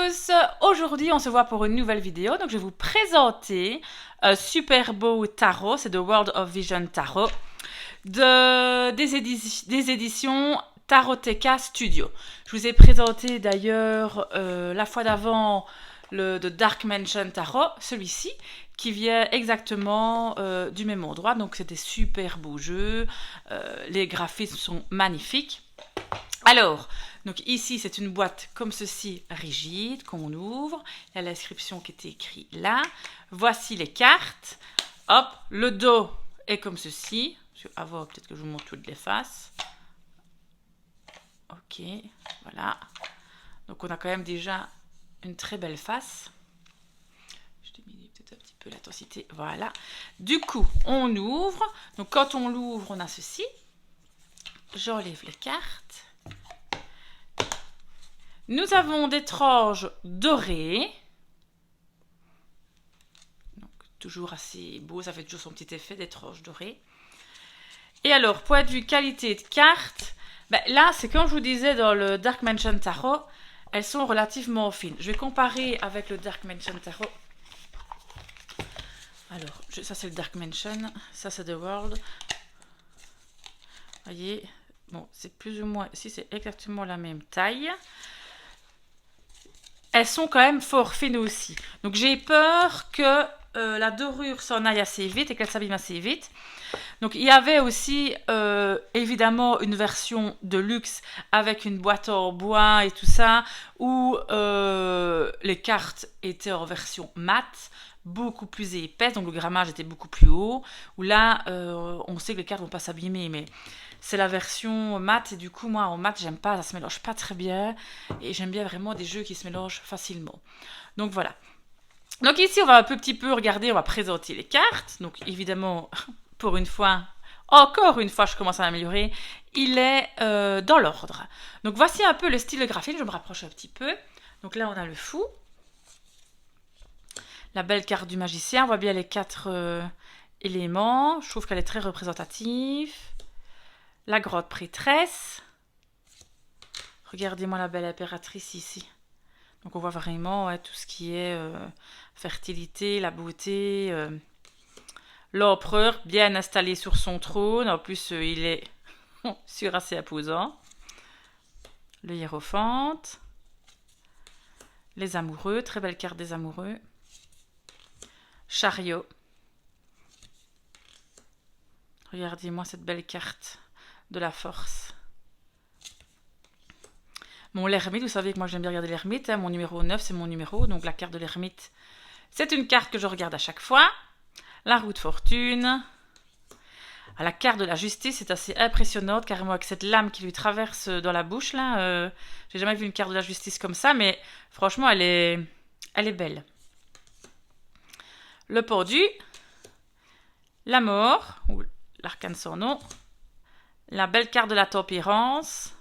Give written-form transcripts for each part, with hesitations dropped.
tous, aujourd'hui on se voit pour une nouvelle vidéo, donc je vais vous présenter un super beau tarot, c'est The World of Vision Tarot, des éditions Taroteka Studio. Je vous ai présenté d'ailleurs la fois d'avant le The Dark Mansion Tarot, celui-ci, qui vient exactement du même endroit, donc c'est des super beaux jeux, les graphismes sont magnifiques. Alors, donc ici c'est une boîte comme ceci, rigide, qu'on ouvre, il y a l'inscription qui est écrite là, voici les cartes, hop, le dos est comme ceci, je vais avoir peut-être que je vous montre toutes les faces, ok, voilà, donc on a quand même déjà une très belle face, je diminue peut-être un petit peu l'intensité, voilà, du coup on ouvre, donc quand on l'ouvre on a ceci, j'enlève les cartes. Nous avons des tranches dorées. Donc, toujours assez beau, ça fait toujours son petit effet, des tranches dorées. Et alors, point de vue qualité de carte, ben là, c'est comme je vous disais dans le Dark Mansion Tarot, elles sont relativement fines. Je vais comparer avec le Dark Mansion Tarot. Alors, ça c'est le Dark Mansion, ça c'est The World. Vous voyez, bon, c'est plus ou moins, ici c'est exactement la même taille. Elles sont quand même fort fines aussi. Donc j'ai peur que la dorure s'en aille assez vite et qu'elle s'abîme assez vite. Donc il y avait aussi évidemment une version de luxe avec une boîte en bois et tout ça, où les cartes étaient en version mat, beaucoup plus épaisse, donc le grammage était beaucoup plus haut, où là on sait que les cartes vont pas s'abîmer, mais c'est la version mat, et du coup moi en mat j'aime pas, ça se mélange pas très bien, et j'aime bien vraiment des jeux qui se mélangent facilement. Donc voilà. Donc ici on va un petit peu regarder, on va présenter les cartes, donc évidemment pour une fois, encore une fois je commence à m'améliorer, il est dans l'ordre. Donc voici un peu le style graphique, je me rapproche un petit peu. Donc là on a le fou, la belle carte du magicien, on voit bien les 4 éléments, je trouve qu'elle est très représentative. La grotte prêtresse. Regardez-moi la belle impératrice ici. Donc on voit vraiment tout ce qui est fertilité, la beauté. L'empereur bien installé sur son trône. En plus il est sur assez imposant. Le hiérophante. Les amoureux. Très belle carte des amoureux. Chariot. Regardez-moi cette belle carte de la force. Bon, l'ermite, vous savez que moi j'aime bien regarder l'ermite, hein, mon numéro 9 c'est mon numéro, donc la carte de l'ermite, c'est une carte que je regarde à chaque fois. La roue de fortune. La carte de la justice est assez impressionnante, carrément avec cette lame qui lui traverse dans la bouche, là. J'ai jamais vu une carte de la justice comme ça, mais franchement elle est belle. Le pendu. La mort, ou l'arcane sans nom. La belle carte de la tempérance.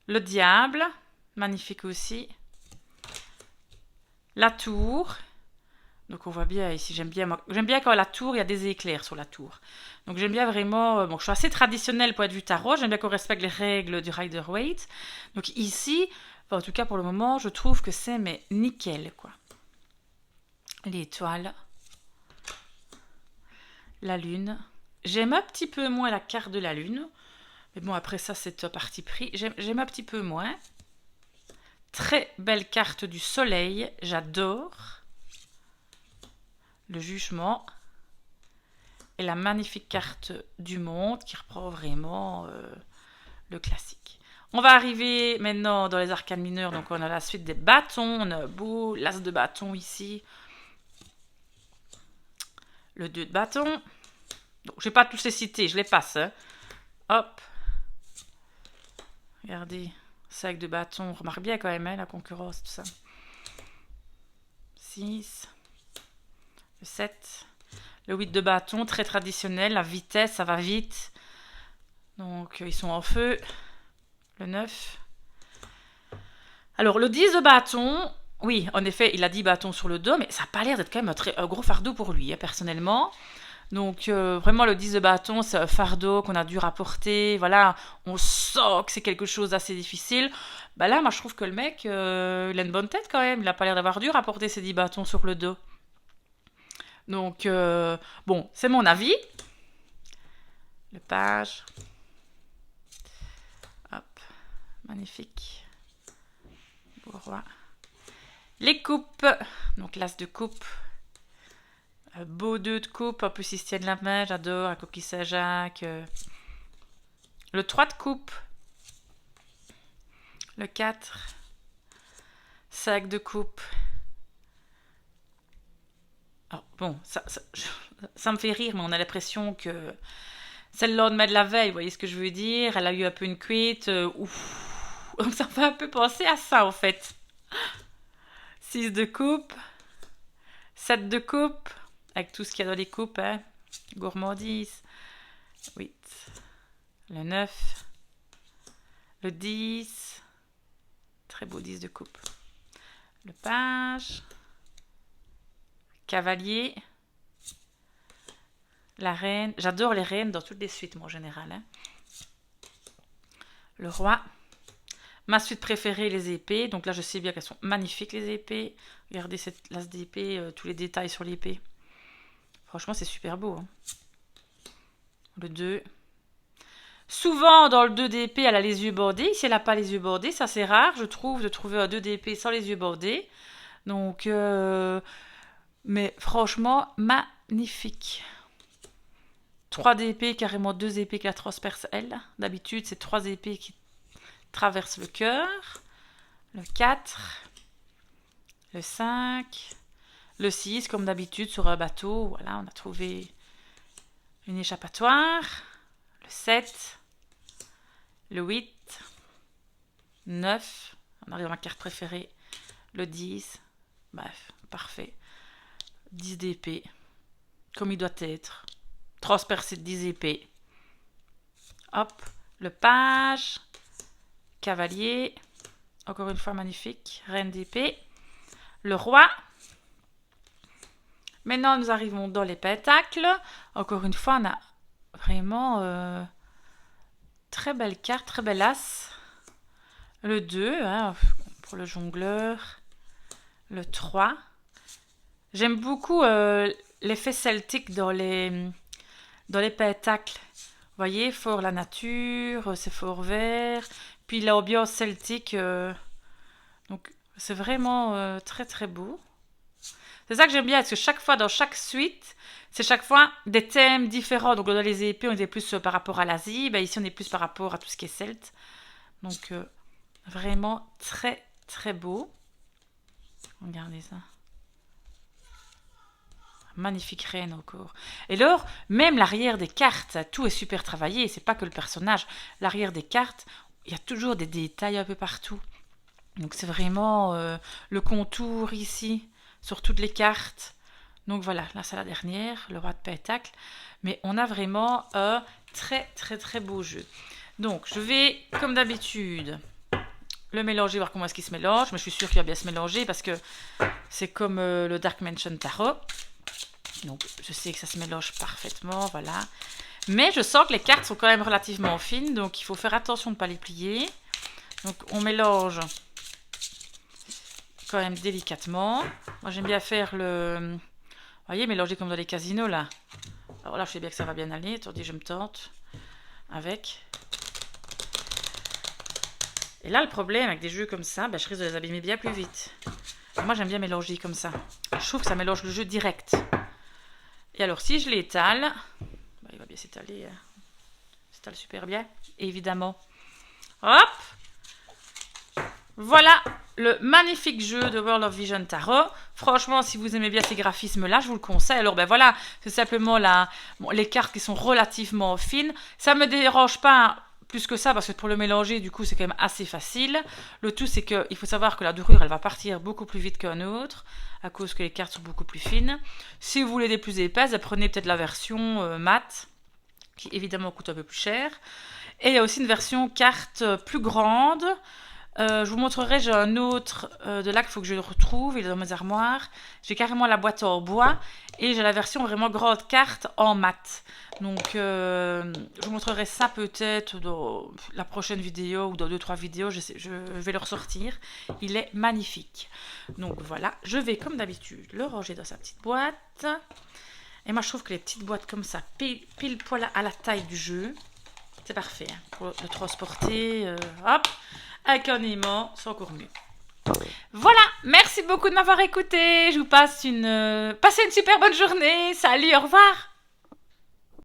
Le diable, magnifique aussi. La tour. Donc on voit bien ici, j'aime bien quand la tour, il y a des éclairs sur la tour. Donc j'aime bien vraiment, bon je suis assez traditionnelle point de vue tarot, j'aime bien qu'on respecte les règles du Rider-Waite. Donc ici, enfin, en tout cas pour le moment, je trouve que c'est mais nickel quoi. L'étoile. La lune. J'aime un petit peu moins la carte de la lune. Mais bon, après ça, c'est un parti pris. J'aime un petit peu moins. Très belle carte du soleil. J'adore. Le jugement. Et la magnifique carte du monde qui reprend vraiment le classique. On va arriver maintenant dans les arcanes mineures. Donc, on a la suite des bâtons. On a un beau l'as de bâton ici. Le 2 de bâton. Donc, je ne vais pas tous les citer. Je les passe. Hein. Hop. Regardez, sac de bâton, on remarque bien quand même hein, la concurrence, tout ça. 6, le 7, le 8 de bâton, très traditionnel, la vitesse, ça va vite. Donc ils sont en feu. Le 9. Alors le 10 de bâton, oui, en effet, il a 10 bâtons sur le dos, mais ça n'a pas l'air d'être quand même un gros fardeau pour lui, hein, personnellement. Donc vraiment le 10 de bâton, c'est un fardeau qu'on a dû rapporter. Voilà, on sent que c'est quelque chose d'assez difficile. Bah là, moi je trouve que le mec, il a une bonne tête quand même. Il a pas l'air d'avoir dû rapporter ses 10 bâtons sur le dos. Donc bon, c'est mon avis. Le page. Hop, magnifique. Beau roi. Les coupes. Donc l'as de coupe. Un beau 2 de coupe. En plus, ils se tiennent la main. J'adore. Un coquille Saint-Jacques. Le 3 de coupe. Le 4. 5 de coupe. Alors, bon, ça me fait rire, mais on a l'impression que c'est le lendemain de la veille. Vous voyez ce que je veux dire? Elle a eu un peu une cuite. Ouf. Donc ça me fait un peu penser à ça, en fait. 6 de coupe. 7 de coupe. Avec tout ce qu'il y a dans les coupes, hein. Gourmandise. 8. Le 9. Le 10. Très beau 10 de coupe. Le page. Cavalier. La reine. J'adore les reines dans toutes les suites, moi, en général. Hein. Le roi. Ma suite préférée, les épées. Donc là, je sais bien qu'elles sont magnifiques, les épées. Regardez cette lace d'épée, tous les détails sur l'épée. Franchement, c'est super beau. Hein. Le 2. Souvent, dans le 2 d'épée, elle a les yeux bordés. Ici, elle n'a pas les yeux bordés. Ça, c'est rare, je trouve, de trouver un 2 d'épée sans les yeux bordés. Donc, mais franchement, magnifique. 3 d'épée, carrément 2 épées qui la transpercent, elle. D'habitude, c'est 3 épées qui traversent le cœur. Le 4. Le 5. Le 6, comme d'habitude, sur un bateau. Voilà, on a trouvé une échappatoire. Le 7. Le 8. 9. On arrive à ma carte préférée. Le 10. Bref, parfait. 10 d'épée. Comme il doit être. Transpercé de 10 épées. Hop. Le page. Cavalier. Encore une fois magnifique. Reine d'épée. Le roi. Maintenant, nous arrivons dans les pentacles. Encore une fois, on a vraiment très belle carte, très belle as. Le 2, hein, pour le jongleur. Le 3. J'aime beaucoup l'effet celtique dans les pentacles. Vous voyez, fort la nature, c'est fort vert. Puis l'ambiance celtique. Donc, c'est vraiment très très beau. C'est ça que j'aime bien, parce que chaque fois, dans chaque suite, c'est chaque fois des thèmes différents. Donc, dans les épées, on était plus par rapport à l'Asie. Ben, ici, on est plus par rapport à tout ce qui est celte. Donc, vraiment très, très beau. Regardez ça. Magnifique reine encore. Et alors, même l'arrière des cartes, tout est super travaillé. C'est pas que le personnage. L'arrière des cartes, il y a toujours des détails un peu partout. Donc, c'est vraiment le contour ici. Sur toutes les cartes. Donc voilà, là c'est la dernière, le roi de pentacle. Mais on a vraiment un très très très beau jeu. Donc je vais, comme d'habitude, le mélanger, voir comment est-ce qu'il se mélange. Mais je suis sûre qu'il va bien se mélanger parce que c'est comme le Dark Mansion Tarot. Donc je sais que ça se mélange parfaitement, voilà. Mais je sens que les cartes sont quand même relativement fines, donc il faut faire attention de ne pas les plier. Donc on mélange quand même délicatement. Moi j'aime bien faire le... Vous voyez, mélanger comme dans les casinos là. Alors là je sais bien que ça va bien aller. Attendez, je me tente avec. Et là le problème avec des jeux comme ça, ben, je risque de les abîmer bien plus vite. Et moi j'aime bien mélanger comme ça. Je trouve que ça mélange le jeu direct. Et alors si je l'étale, ben, il va bien s'étaler. Hein. Il s'étale super bien, évidemment. Hop! Voilà le magnifique jeu de World of Vision Tarot. Franchement, si vous aimez bien ces graphismes-là, je vous le conseille. Alors, ben voilà, c'est simplement les cartes qui sont relativement fines. Ça ne me dérange pas plus que ça, parce que pour le mélanger, du coup, c'est quand même assez facile. Le tout, c'est qu'il faut savoir que la dorure, elle va partir beaucoup plus vite qu'un autre, à cause que les cartes sont beaucoup plus fines. Si vous voulez des plus épaisses, prenez peut-être la version mat, qui évidemment coûte un peu plus cher. Et il y a aussi une version carte plus grande, Je vous montrerai, j'ai un autre de là qu'il faut que je le retrouve, il est dans mes armoires. J'ai carrément la boîte en bois et j'ai la version vraiment grande carte en mat. Donc je vous montrerai ça peut-être dans la prochaine vidéo ou dans 2-3 vidéos, je vais le ressortir. Il est magnifique. Donc voilà, je vais comme d'habitude le ranger dans sa petite boîte. Et moi je trouve que les petites boîtes comme ça, pile poil à la taille du jeu, c'est parfait hein, pour le transporter. Hop, avec un aimant, c'est encore mieux. Voilà, merci beaucoup de m'avoir écouté. Je vous passe passez une super bonne journée. Salut, au revoir.